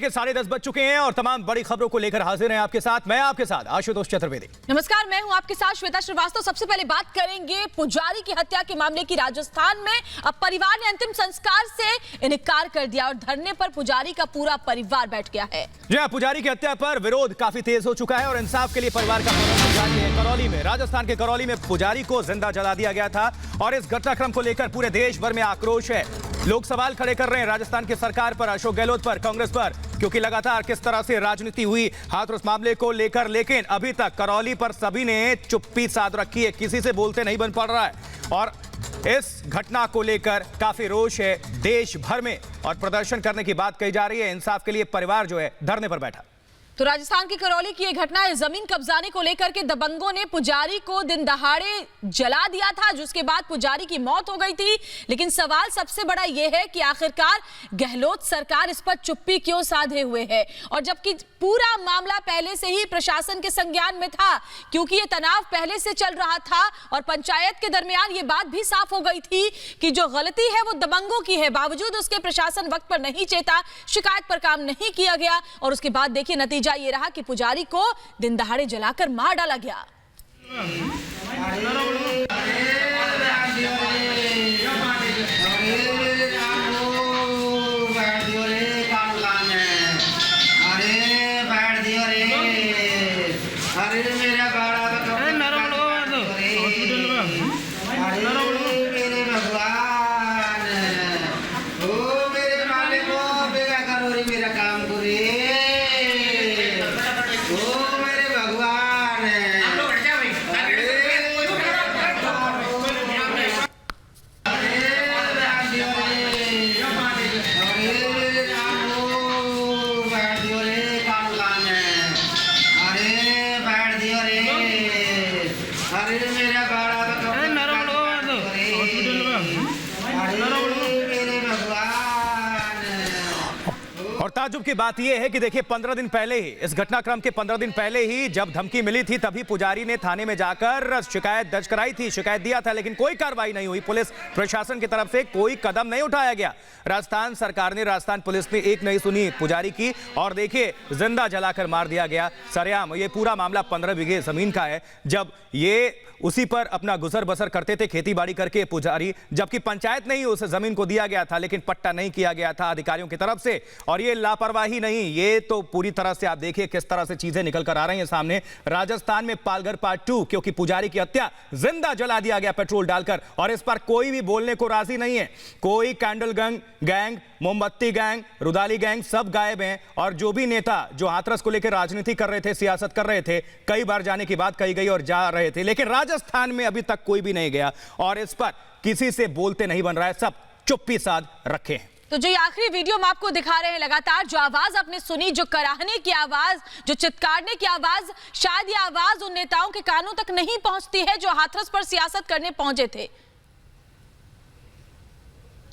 के 10:30 बज चुके हैं और तमाम बड़ी खबरों को लेकर हाजिर हैं आपके साथ। मैं आपके साथ आशुतोष चतुर्वेदी। नमस्कार, मैं हूं आपके साथ श्वेता श्रीवास्तव। सबसे पहले बात करेंगे पुजारी की हत्या के मामले की। राजस्थान में अब परिवार ने अंतिम संस्कार से इनकार कर दिया और धरने पर पुजारी का पूरा परिवार बैठ गया है। जी हां, पुजारी की हत्या पर विरोध काफी तेज हो चुका है और इंसाफ के लिए परिवार का जारी है। करौली में, राजस्थान के करौली में पुजारी को जिंदा जला दिया गया था और इस घटनाक्रम को लेकर पूरे देश भर में आक्रोश है। लोग सवाल खड़े कर रहे हैं राजस्थान की सरकार पर, अशोक गहलोत पर, कांग्रेस पर, क्योंकि लगातार किस तरह से राजनीति हुई हाथरस मामले को लेकर। लेकिन अभी तक करौली पर सभी ने चुप्पी साध रखी है, किसी से बोलते नहीं बन पड़ रहा है और इस घटना को लेकर काफी रोष है देश भर में और प्रदर्शन करने की बात कही जा रही है। इंसाफ के लिए परिवार जो है धरने पर बैठा। तो राजस्थान की करौली की यह घटना है। जमीन कब्जाने को लेकर के दबंगों ने पुजारी को दिन दहाड़े जला दिया था, जिसके बाद पुजारी की मौत हो गई थी। लेकिन सवाल सबसे बड़ा यह है कि आखिरकार गहलोत सरकार इस पर चुप्पी क्यों साधे हुए है, और जबकि पूरा मामला पहले से ही प्रशासन के संज्ञान में था, क्योंकि यह तनाव पहले से चल रहा था और पंचायत के दरमियान यह बात भी साफ हो गई थी कि जो गलती है वो दबंगों की है। बावजूद उसके प्रशासन वक्त पर नहीं चेता, शिकायत पर काम नहीं किया गया और उसके बाद देखिए नतीजा ये रहा कि पुजारी को दिन दहाड़े जलाकर मार डाला गया। और ताजुब की बात यह है कि देखिए 15 दिन पहले ही, इस घटनाक्रम के 15 दिन पहले ही जब धमकी मिली थी तभी पुजारी ने थाने में जाकर शिकायत दर्ज कराई थी, शिकायत दिया था, लेकिन कोई कार्रवाई नहीं हुई। पुलिस प्रशासन की तरफ से कोई कदम नहीं उठाया गया। राजस्थान सरकार ने, राजस्थान पुलिस ने एक नहीं सुनी पुजारी की और देखिए जिंदा जलाकर मार दिया गया सरेआम। ये पूरा मामला 15 बीघे जमीन का है। जब ये उसी पर अपना गुजर बसर करते थे खेती बाड़ी करके पुजारी, जबकि पंचायत ने ही उस जमीन को दिया गया था, लेकिन पट्टा नहीं किया गया था अधिकारियों की तरफ से। और ये लापरवाही नहीं, ये तो पूरी तरह से आप देखिए किस तरह से चीजें निकल कर आ रही हैं सामने। राजस्थान में पालघर पार्ट 2, क्योंकि पुजारी की हत्या जिंदा जला दिया गया पेट्रोल डालकर और इस पर कोई भी बोलने को राजी नहीं है। कोई कैंडल गैंग, मोमबत्ती गैंग, रुदाली गैंग सब गायब हैं और जो भी नेता जो हाथरस को लेकर राजनीति कर रहे थे, सियासत कर रहे थे, कई बार जाने की बात कही गई और जा रहे थे, लेकिन राजस्थान में अभी तक कोई भी नहीं गया और इस पर किसी से बोलते नहीं बन रहा है, सब चुप्पी साध रखे हैं। तो जो आखिरी वीडियो हम आपको दिखा रहे हैं, लगातार जो आवाज आपने सुनी, जो कराहने की आवाज, जो चित्कारने की आवाज, शायद ये आवाज उन नेताओं के कानों तक नहीं पहुंचती है जो हाथरस पर सियासत करने पहुंचे थे।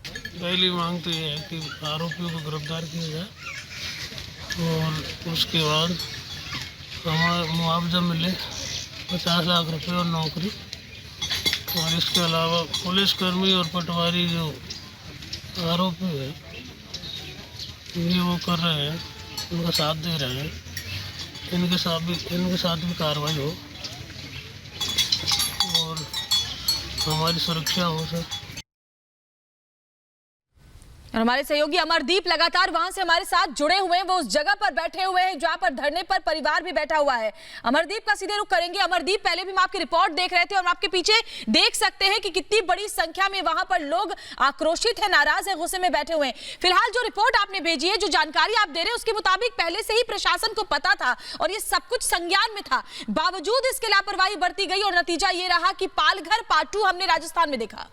पहली मांग तो ये है कि आरोपियों को गिरफ्तार किया जाए और उसके बाद हमारा मुआवजा मिले 50 लाख रुपए और नौकरी। और इसके अलावा पुलिसकर्मी और पटवारी जो आरोपी है ये वो कर रहे हैं, उनका साथ दे रहे हैं, इनके साथ भी कार्रवाई हो और हमारी सुरक्षा हो सर। और हमारे सहयोगी अमरदीप लगातार वहां से हमारे साथ जुड़े हुए हैं, वो उस जगह पर बैठे हुए हैं जहां पर धरने पर परिवार भी बैठा हुआ है। अमरदीप का सीधे रुख करेंगे। अमरदीप, पहले भी हम आपकी रिपोर्ट देख रहे थे और आपके पीछे देख सकते हैं कि कितनी बड़ी संख्या में वहां पर लोग आक्रोशित है, नाराज है, गुस्से में बैठे हुए हैं। फिलहाल जो रिपोर्ट आपने भेजी है, जो जानकारी आप दे रहे हैं, उसके मुताबिक पहले से ही प्रशासन को पता था और ये सब कुछ संज्ञान में था, बावजूद इसके लापरवाही बरती गई और नतीजा ये रहा कि पालघर पार्ट 2 हमने राजस्थान में देखा।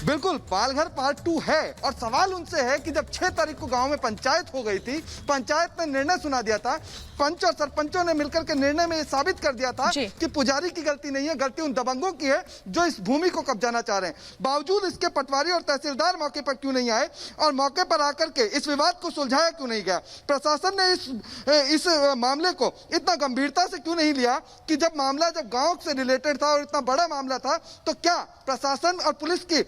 बिल्कुल, पालघर पार्ट 2 है और सवाल उनसे है कि जब 6 तारीख को गांव में पंचायत हो गई थी, पंचायत ने निर्णय सुना दिया था, पंच और सरपंचों ने मिलकर के निर्णय में ये साबित कर दिया था कि पुजारी की गलती नहीं है, गलती उन दबंगों की है जो इस भूमि को कब्जाना चाह रहे हैं। बावजूद इसके पटवारी और तहसीलदार मौके पर क्यों नहीं आए और मौके पर आकर के इस विवाद को सुलझाया क्यों नहीं गया? प्रशासन ने इस मामले को इतना गंभीरता से क्यों नहीं लिया कि जब गांव से रिलेटेड था और इतना बड़ा मामला था, तो क्या प्रशासन और पुलिस की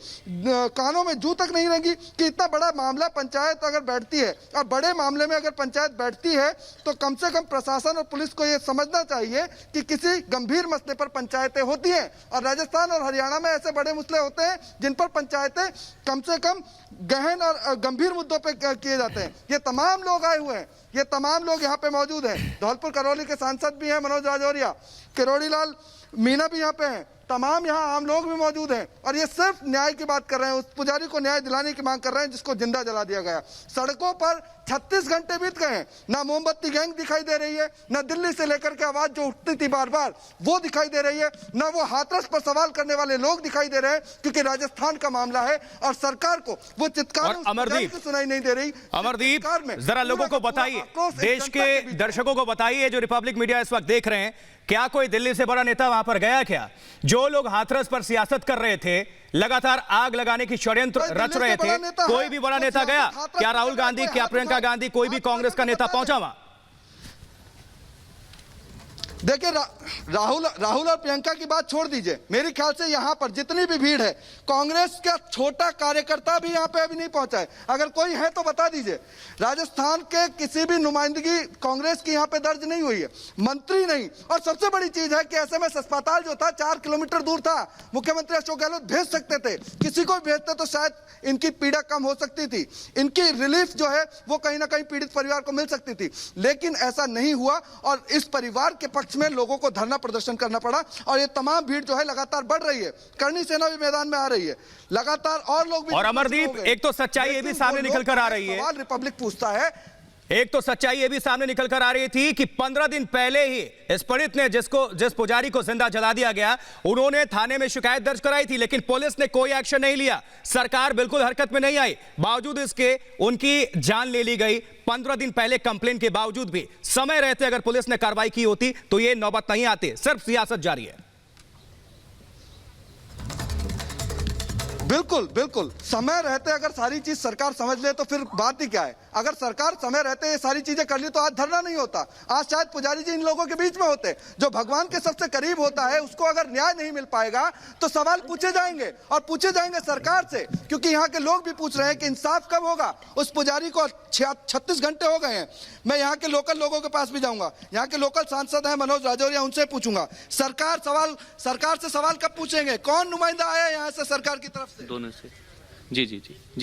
कानों में जू तक नहीं रहेगी कि इतना बड़ा मामला पंचायत अगर बैठती है और बड़े मामले में अगर पंचायत बैठती है तो कम से कम प्रशासन और पुलिस को यह समझना चाहिए कि किसी गंभीर मसले पर पंचायतें होती हैं। और राजस्थान और हरियाणा में ऐसे बड़े मसले होते हैं जिन पर पंचायतें कम से कम गहन और गंभीर मुद्दों पर किए जाते हैं। ये तमाम लोग आए हुए हैं, ये तमाम लोग यहाँ पे मौजूद हैं। धौलपुर करौली के सांसद भी हैं मनोज राजौरिया, किरोड़ी लाल मीणा भी यहाँ पे हैं, तमाम यहाँ आम लोग भी मौजूद हैं और ये सिर्फ न्याय की बात कर रहे हैं। उस पुजारी को न्याय दिलाने की मांग कर रहे हैं जिसको जिंदा जला दिया गया। सड़कों पर 36 घंटे बीत गए हैं, ना मोमबत्ती गैंग दिखाई दे रही है, ना दिल्ली से लेकर के आवाज जो उठती थी बार बार वो दिखाई दे रही है, ना वो हाथरस पर सवाल करने वाले लोग दिखाई दे रहे हैं क्योंकि राजस्थान का मामला है और सरकार को वो चित्कार अमरदीप सुनाई नहीं दे रही। अमरदीप जरा लोगों को बताइए, देश के दर्शकों को बताइए जो रिपब्लिक मीडिया इस वक्त देख रहे हैं, क्या कोई दिल्ली से बड़ा नेता वहां पर गया क्या? जो लोग हाथरस पर सियासत कर रहे थे, लगातार आग लगाने की षड्यंत्र रच रहे थे, कोई भी बड़ा नेता गया क्या? राहुल गांधी, क्या प्रियंका गांधी, कोई भी कांग्रेस का नेता पहुंचा वहां? देखिए राहुल और प्रियंका की बात छोड़ दीजिए, मेरे ख्याल से यहाँ पर जितनी भी भीड़ है कांग्रेस का छोटा कार्यकर्ता भी यहाँ पे अभी नहीं पहुंचा है। अगर कोई है तो बता दीजिए। राजस्थान के किसी भी नुमाइंदगी कांग्रेस की यहाँ पे दर्ज नहीं हुई है, मंत्री नहीं। और सबसे बड़ी चीज है कि एसएमएस अस्पताल जो था 4 किलोमीटर दूर था, मुख्यमंत्री अशोक गहलोत भेज सकते थे, किसी को भी भेजते तो शायद इनकी पीड़ा कम हो सकती थी, इनकी रिलीफ जो है वो कहीं ना कहीं पीड़ित परिवार को मिल सकती थी, लेकिन ऐसा नहीं हुआ और इस परिवार के पक्ष में लोगों को धरना प्रदर्शन करना पड़ा। और ये तमाम भीड़ जो है लगातार बढ़ रही है, करणी सेना भी मैदान में आ रही है लगातार और लोग भी। और अमरदीप, एक तो सच्चाई ये भी सामने निकल कर आ रही है, सवाल रिपब्लिक पूछता है, एक तो सच्चाई ये भी सामने निकल कर आ रही थी कि 15 दिन पहले ही इस पीड़ित ने जिस पुजारी को जिंदा जला दिया गया, उन्होंने थाने में शिकायत दर्ज कराई थी, लेकिन पुलिस ने कोई एक्शन नहीं लिया, सरकार बिल्कुल हरकत में नहीं आई। बावजूद इसके उनकी जान ले ली गई। 15 दिन पहले कंप्लेन के बावजूद भी समय रहते अगर पुलिस ने कार्रवाई की होती तो ये नौबत नहीं आती। सिर्फ सियासत जारी है। बिल्कुल बिल्कुल, समय रहते अगर सारी चीज सरकार समझ ले तो फिर बात ही क्या है। अगर सरकार समय रहते ये सारी चीजें कर ली तो आज धरना नहीं होता, आज शायद पुजारी जी इन लोगों के बीच में होते। जो भगवान के सबसे करीब होता है उसको अगर न्याय नहीं मिल पाएगा तो सवाल पूछे जाएंगे और पूछे जाएंगे सरकार से, क्योंकि यहाँ के लोग भी पूछ रहे हैं कि इंसाफ कब होगा। उस पुजारी को 36 घंटे हो गए हैं। मैं यहाँ के लोकल लोगों के पास भी जाऊंगा, यहाँ के लोकल सांसद हैं मनोज राजौरिया, उनसे पूछूंगा सरकार से सवाल कब पूछेंगे, कौन नुमाइंदा आया यहाँ से सरकार की तरफ से? दोनों से। जी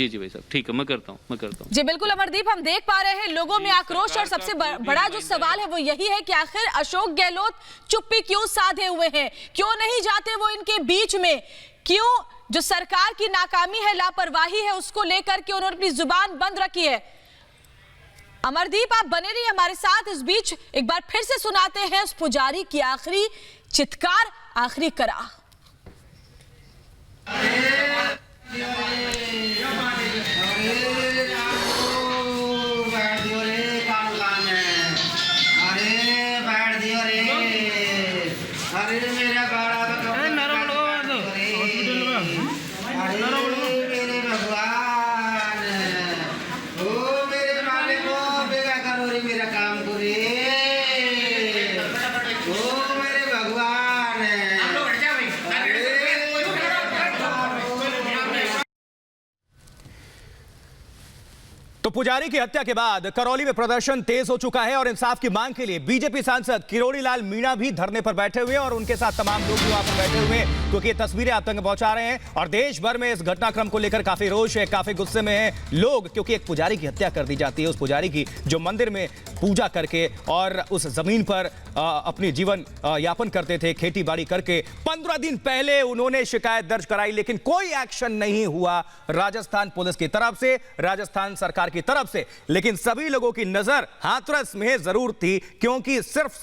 भाई साहब, ठीक है, मैं करता हूँ। जी बिल्कुल अमरदीप, हम देख पा रहे हैं लोगों में आक्रोश और सबसे बड़ा जो सवाल है वो यही है कि आखिर अशोक गहलोत चुप्पी क्यों साधे हुए हैं, क्यों नहीं जाते वो इनके बीच में, क्यों जो सरकार की नाकामी है, लापरवाही है, उसको लेकर के उन्होंने अपनी जुबान बंद रखी है। अमरदीप आप बने रहिए हमारे साथ। इस बीच एक बार फिर से सुनाते हैं उस पुजारी की आखिरी चित्कार, आखिरी कराह। तो पुजारी की हत्या के बाद करौली में प्रदर्शन तेज हो चुका है और इंसाफ की मांग के लिए बीजेपी सांसद किरोड़ी लाल मीणा भी धरने पर बैठे हुए हैं और उनके साथ तमाम लोग भी वहां पर बैठे हुए हैं, क्योंकि ये तस्वीरें आप तक पहुंचा रहे हैं। और देश भर में इस घटनाक्रम को लेकर काफी रोष है, काफी गुस्से में है लोग, क्योंकि एक पुजारी की हत्या कर दी जाती है, उस पुजारी की जो मंदिर में पूजा करके और उस जमीन पर अपनी जीवन यापन करते थे, खेती बाड़ी करके। 15 दिन पहले उन्होंने शिकायत दर्ज कराई, लेकिन कोई एक्शन नहीं हुआ राजस्थान पुलिस की तरफ से, राजस्थान सरकार की तरफ से। लेकिन सभी लोगों की नजर हाथरस में जरूर थी, क्योंकि सिर्फ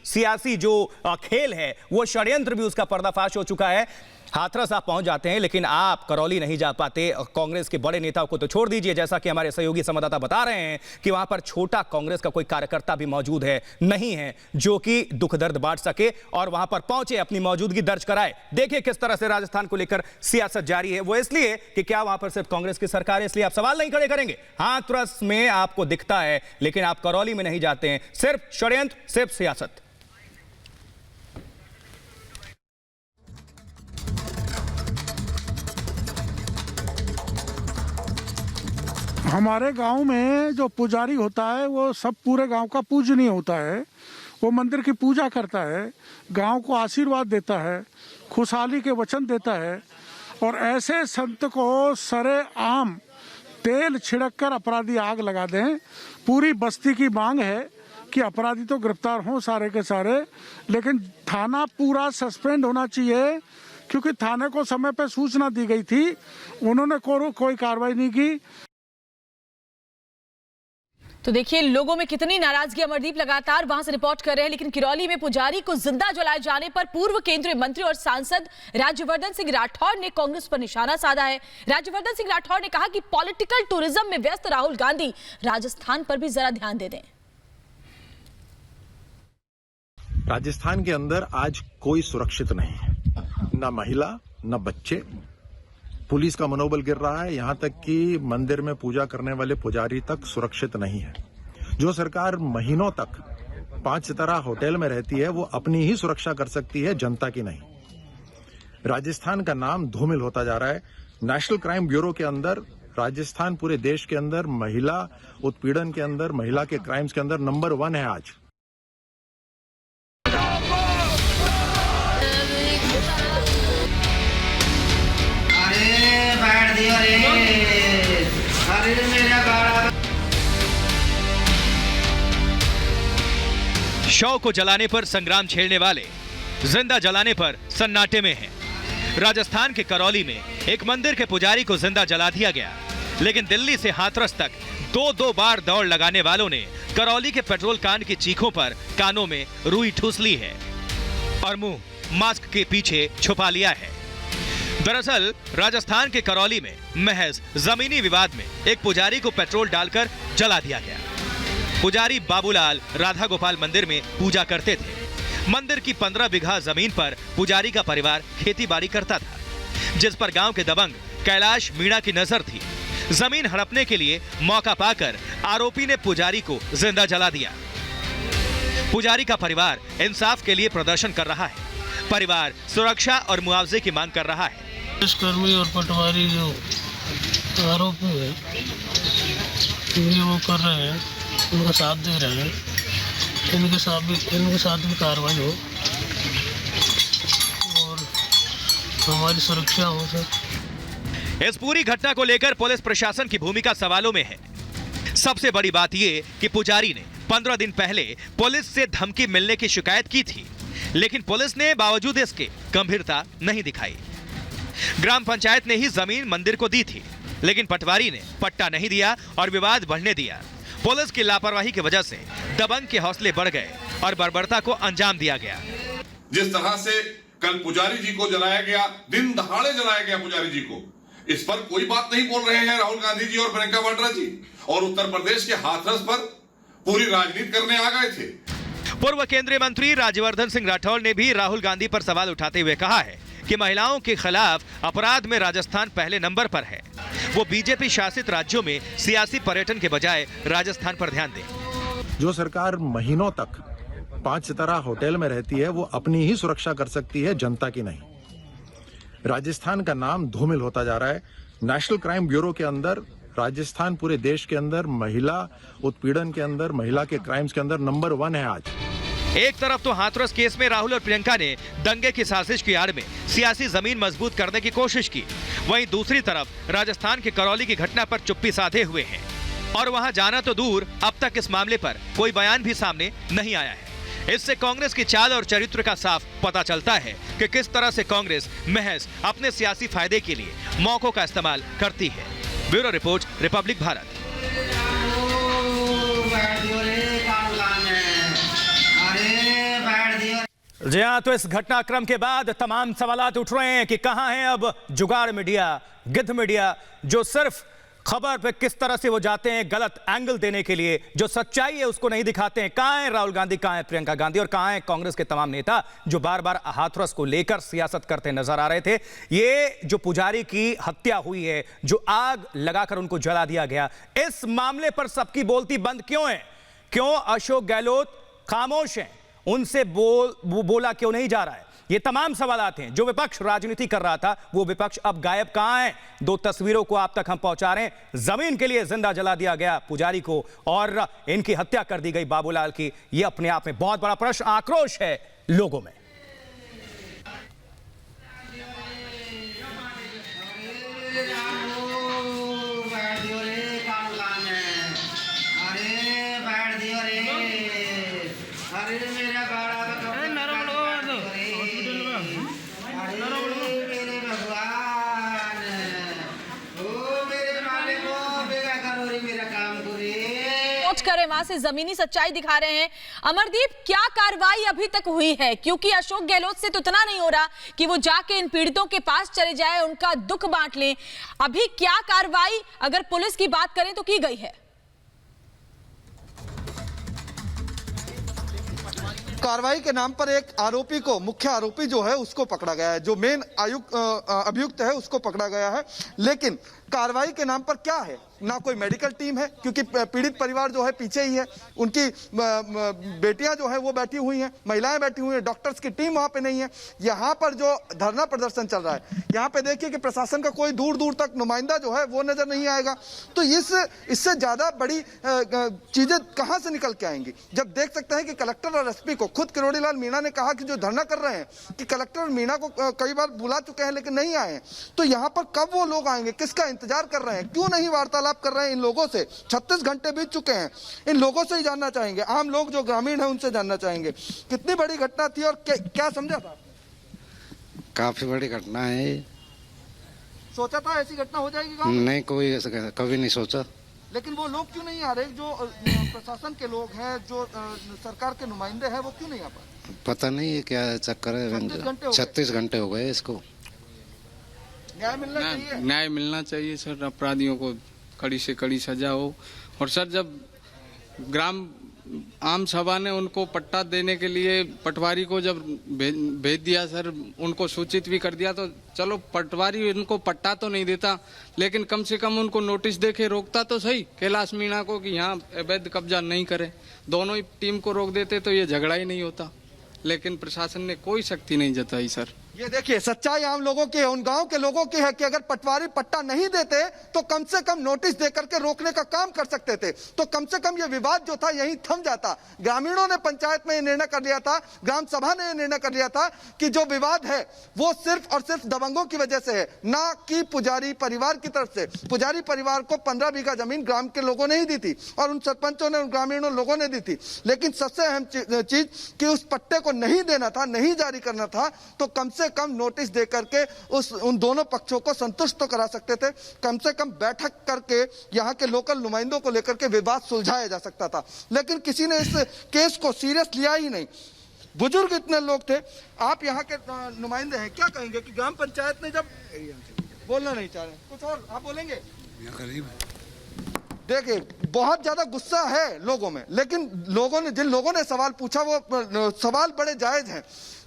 सियासी जो खेल है वो षड्यंत्र भी उसका पर्दाफाश हो चुका है। हाथरस आप पहुंच जाते हैं लेकिन आप करौली नहीं जा पाते। कांग्रेस के बड़े नेताओं को तो छोड़ दीजिए, जैसा कि हमारे सहयोगी संवाददाता बता रहे हैं कि वहां पर छोटा कांग्रेस का कोई कार्यकर्ता भी मौजूद है नहीं है जो कि दुख दर्द बांट सके और वहां पर पहुंचे, अपनी मौजूदगी दर्ज कराए। देखिए किस तरह से राजस्थान को लेकर सियासत जारी है। वो इसलिए कि क्या वहां पर सिर्फ कांग्रेस की सरकार है, इसलिए आप सवाल नहीं खड़े करेंगे। हाथरस में आपको दिखता है लेकिन आप करौली में नहीं जाते हैं। सिर्फ षड्यंत्र, सिर्फ सियासत। हमारे गांव में जो पुजारी होता है वो सब पूरे गांव का पूजनीय होता है। वो मंदिर की पूजा करता है, गांव को आशीर्वाद देता है, खुशहाली के वचन देता है और ऐसे संत को सरेआम तेल छिड़ककर अपराधी आग लगा दें। पूरी बस्ती की मांग है कि अपराधी तो गिरफ्तार हों सारे के सारे, लेकिन थाना पूरा सस्पेंड होना चाहिए, क्योंकि थाने को समय पर सूचना दी गई थी, उन्होंने कोई कार्रवाई नहीं की। तो देखिए लोगों में कितनी नाराजगी। अमरदीप लगातार वहां से रिपोर्ट कर रहे हैं। लेकिन किरौली में पुजारी को जिंदा जलाए जाने पर पूर्व केंद्रीय मंत्री और सांसद राज्यवर्धन सिंह राठौड़ ने कांग्रेस पर निशाना साधा है। राज्यवर्धन सिंह राठौड़ ने कहा कि पॉलिटिकल टूरिज्म में व्यस्त राहुल गांधी राजस्थान पर भी जरा ध्यान दे दें। राजस्थान के अंदर आज कोई सुरक्षित नहीं है, न महिला न बच्चे। पुलिस का मनोबल गिर रहा है, यहां तक कि मंदिर में पूजा करने वाले पुजारी तक सुरक्षित नहीं है। जो सरकार महीनों तक 5 सितारा होटल में रहती है वो अपनी ही सुरक्षा कर सकती है, जनता की नहीं। राजस्थान का नाम धूमिल होता जा रहा है। नेशनल क्राइम ब्यूरो के अंदर राजस्थान पूरे देश के अंदर महिला उत्पीड़न के अंदर, महिला के क्राइम्स के अंदर नंबर 1 है आज। शव को जलाने पर संग्राम छेड़ने वाले जिंदा जलाने पर सन्नाटे में हैं। राजस्थान के करौली में एक मंदिर के पुजारी को जिंदा जला दिया गया, लेकिन दिल्ली से हाथरस तक दो बार दौड़ लगाने वालों ने करौली के पेट्रोल कांड की चीखों पर कानों में रुई ठूस ली है और मुंह मास्क के पीछे छुपा लिया है। दरअसल राजस्थान के करौली में महज जमीनी विवाद में एक पुजारी को पेट्रोल डालकर जला दिया गया। पुजारी बाबूलाल राधा गोपाल मंदिर में पूजा करते थे। मंदिर की 15 बीघा जमीन पर पुजारी का परिवार खेती बाड़ी करता था, जिस पर गांव के दबंग कैलाश मीणा की नजर थी। जमीन हड़पने के लिए मौका पाकर आरोपी ने पुजारी को जिंदा जला दिया। पुजारी का परिवार इंसाफ के लिए प्रदर्शन कर रहा है। परिवार सुरक्षा और मुआवजे की मांग कर रहा है। पुलिसकर्मी और पटवारी जो आरोपी है ये वो कर रहे हैं, उनका साथ दे रहे हैं, इनके साथ भी कार्रवाई हो और हमारी सुरक्षा हो सर। इस पूरी घटना को लेकर पुलिस प्रशासन की भूमिका सवालों में है। सबसे बड़ी बात यह कि पुजारी ने 15 दिन पहले पुलिस से धमकी मिलने की शिकायत की थी, लेकिन पुलिस ने बावजूद इसके गंभीरता नहीं दिखाई। ग्राम पंचायत ने ही जमीन मंदिर को दी थी, लेकिन पटवारी ने पट्टा नहीं दिया और विवाद बढ़ने दिया। पुलिस की लापरवाही की वजह से दबंग के हौसले बढ़ गए और बर्बरता को अंजाम दिया गया। जिस तरह से कल पुजारी जी को जलाया गया, दिन दहाड़े जलाया गया पुजारी जी को, इस पर कोई बात नहीं बोल रहे हैं राहुल गांधी जी और प्रियंका वाड्रा जी, और उत्तर प्रदेश के हाथरस पर पूरी राजनीति करने आ गए थे। पूर्व केंद्रीय मंत्री राज्यवर्धन सिंह राठौड़ ने भी राहुल गांधी पर सवाल उठाते हुए कहा है कि महिलाओं के खिलाफ अपराध में राजस्थान पहले नंबर पर है। वो बीजेपी शासित राज्यों में सियासी पर्यटन के बजाय राजस्थान पर ध्यान दें। जो सरकार महीनों तक 5 सितारा होटल में रहती है वो अपनी ही सुरक्षा कर सकती है, जनता की नहीं। राजस्थान का नाम धूमिल होता जा रहा है। नेशनल क्राइम ब्यूरो के अंदर राजस्थान पूरे देश के अंदर महिला उत्पीड़न के अंदर, महिला के क्राइम्स के अंदर नंबर 1 है आज। एक तरफ तो हाथरस केस में राहुल और प्रियंका ने दंगे की साजिश की आड़ में सियासी जमीन मजबूत करने की कोशिश की, वहीं दूसरी तरफ राजस्थान के करौली की घटना पर चुप्पी साधे हुए हैं और वहां जाना तो दूर, अब तक इस मामले पर कोई बयान भी सामने नहीं आया है। इससे कांग्रेस की चाल और चरित्र का साफ पता चलता है कि किस तरह से कांग्रेस महज अपने सियासी फायदे के लिए मौकों का इस्तेमाल करती है। Bureau report, Republic Bharat. जी हाँ, तो इस घटनाक्रम के बाद तमाम सवालात उठ रहे हैं कि कहां है अब जुगाड़ मीडिया, गिद्ध मीडिया, जो सिर्फ खबर पे किस तरह से वो जाते हैं गलत एंगल देने के लिए, जो सच्चाई है उसको नहीं दिखाते हैं। कहां है राहुल गांधी, कहां है प्रियंका गांधी और कहां है कांग्रेस के तमाम नेता जो बार बार हाथरस को लेकर सियासत करते नजर आ रहे थे। ये जो पुजारी की हत्या हुई है, जो आग लगाकर उनको जला दिया गया, इस मामले पर सबकी बोलती बंद क्यों है? क्यों अशोक गहलोत खामोश हैं? उनसे बोला क्यों नहीं जा रहा है? ये तमाम सवालात हैं। जो विपक्ष राजनीति कर रहा था वो विपक्ष अब गायब कहां है? 2 तस्वीरों को आप तक हम पहुंचा रहे हैं। जमीन के लिए जिंदा जला दिया गया पुजारी को और इनकी हत्या कर दी गई बाबूलाल की। ये अपने आप में बहुत बड़ा प्रश्न, आक्रोश है लोगों में। करे वहां से जमीनी सच्चाई दिखा रहे हैं। अमरदीप, क्या कार्रवाई अभी तक हुई है? क्योंकि अशोक गहलोत से तो इतना नहीं हो रहा कि वो जाके इन पीड़ितों के पास चले जाए, उनका दुख बांट लें। अभी क्या कार्रवाई अगर पुलिस की बात करें तो की गई है? कार्रवाई के नाम पर एक आरोपी को, मुख्य आरोपी जो है उसको पकड़ा गया है, जो मेन अभियुक्त है उसको पकड़ा गया है। लेकिन कार्रवाई के नाम पर क्या है? ना कोई मेडिकल टीम है, क्योंकि पीड़ित परिवार जो है पीछे ही है, उनकी बेटियां जो है वो बैठी हुई हैं, महिलाएं बैठी हुई हैं, डॉक्टर्स की टीम वहां पे नहीं है। यहाँ पर जो धरना प्रदर्शन चल रहा है, यहाँ पे देखिए कि प्रशासन का कोई दूर दूर तक नुमाइंदा जो है वो नजर नहीं आएगा। तो इससे ज्यादा बड़ी चीजें कहां से निकल के आएंगी, जब देख सकते हैं कि कलेक्टर और एसपी को खुद किरोड़ी लाल मीणा ने कहा कि जो धरना कर रहे हैं कि कलेक्टर और मीणा को कई बार बुला चुके हैं लेकिन नहीं आए हैं। तो यहाँ पर कब वो लोग आएंगे, किसका इंतजार कर रहे हैं, क्यों नहीं वार्तालाप कर रहे हैं इन लोगों से? 36 घंटे बीत चुके हैं। इन लोगों से ही जानना चाहेंगे, आम लोग जो ग्रामीण हैं उनसे जानना चाहेंगे कितनी बड़ी घटना थी और क्या समझा था? काफी बड़ी घटना है। सोचा था ऐसी घटना हो जाएगी गांव? नहीं, कोई ऐसा कभी नहीं सोचा। लेकिन वो लोग क्यों नहीं आ रहे, जो प्रशासन के लोग हैं, जो सरकार के नुमाइंदे हैं, वो क्यों नहीं आ पाए? पता नहीं है क्या चक्कर है। 36 घंटे हो गए इसको। न्याय मिलना चाहिए। न्याय मिलना चाहिए सर, अपराधियों को कड़ी से कड़ी सजा हो। और सर, जब ग्राम आम सभा ने उनको पट्टा देने के लिए पटवारी को जब भेज दिया सर, उनको सूचित भी कर दिया, तो चलो पटवारी उनको पट्टा तो नहीं देता लेकिन कम से कम उनको नोटिस देके रोकता तो सही कैलाश मीणा को कि यहाँ अवैध कब्जा नहीं करे। दोनों ही टीम को रोक देते तो ये झगड़ा ही नहीं होता, लेकिन प्रशासन ने कोई सख्ती नहीं जताई सर। ये देखिए सच्चाई आम लोगों की है, उन गांव के लोगों की है कि अगर पटवारी पट्टा नहीं देते तो कम से कम नोटिस देकर के रोकने का काम कर सकते थे, तो कम से कम ये विवाद जो था यहीं थम जाता। ग्रामीणों ने पंचायत में ये निर्णय कर लिया था, ग्राम सभा ने ये निर्णय कर लिया था कि जो विवाद है वो सिर्फ और सिर्फ दबंगों की वजह से है, ना कि पुजारी परिवार की तरफ से। पुजारी परिवार को 15 बीघा जमीन ग्राम के लोगों ने ही दी थी और उन सरपंचों ने, उन ग्रामीणों लोगों ने दी थी। लेकिन सबसे अहम चीज कि उस पट्टे को नहीं देना था, नहीं जारी करना था, तो कम से कम नोटिस दे करके उन दोनों पक्षों को संतुष्ट तो करा सकते थे। कम से कम बैठक करके यहाँ के लोकल नुमाइंदों को लेकर के विवाद सुलझाया जा सकता था, लेकिन किसी ने इस केस को सीरियस लिया ही नहीं। बुजुर्ग इतने लोग थे, आप यहाँ के नुमाइंदे हैं, क्या कहेंगे कि ग्राम पंचायत ने जब बोलना नहीं चाह रहे, कुछ और आप बोलेंगे? देखिए बहुत ज्यादा गुस्सा है लोगों में, लेकिन जिन लोगों ने सवाल पूछा वो सवाल बड़े जायज हैं।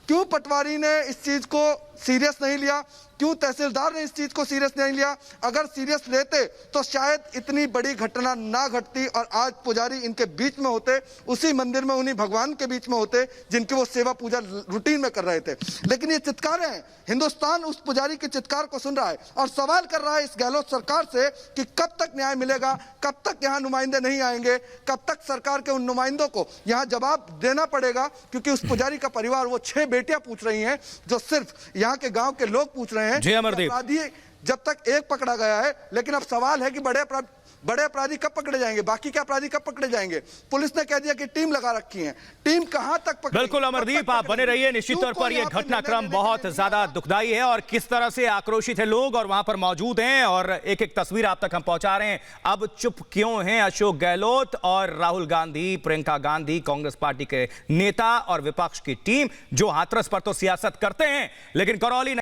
क्यों पटवारी ने इस चीज को सीरियस नहीं लिया, क्यों तहसीलदार ने इस चीज को सीरियस नहीं लिया? अगर सीरियस लेते तो शायद इतनी बड़ी घटना ना घटती और आज पुजारी इनके बीच में होते, उसी मंदिर में उन्हीं भगवान के बीच में होते जिनकी वो सेवा पूजा रूटीन में कर रहे थे। लेकिन ये चित्कार हैं, हिंदुस्तान उस पुजारी के चित्कार को सुन रहा है और सवाल कर रहा है इस गहलोत सरकार से कि कब तक न्याय मिलेगा, कब तक यहाँ नुमाइंदे नहीं आएंगे, कब तक सरकार के उन नुमाइंदों को यहाँ जवाब देना पड़ेगा। क्योंकि उस पुजारी का परिवार, वो 6 बेटियां पूछ रही हैं जो सिर्फ यहाँ के गांव के लोग पूछ रहे हैं। जी अमरदीप, अपराधी जब तक एक पकड़ा गया है, लेकिन अब सवाल है कि बड़े अपराधी कब पकड़े जाएंगे, बाकी के अपराधी कब पकड़े जाएंगे? पुलिस ने कह दिया कि टीम लगा रखी है, टीम कहां तक पकड़ेगी? बिल्कुल अमरदीप, आप बने रहिए। निश्चित तौर पर यह घटनाक्रम बहुत ज्यादा दुखदाई है और किस तरह से आक्रोशित है लोग और वहां पर मौजूद हैं और एक एक तस्वीर आप तक हम पहुंचा रहे हैं। अब चुप क्यों हैं अशोक गहलोत और राहुल गांधी, प्रियंका गांधी, कांग्रेस पार्टी के नेता और विपक्ष की टीम, जो हाथरस पर तो सियासत करते हैं लेकिन करौली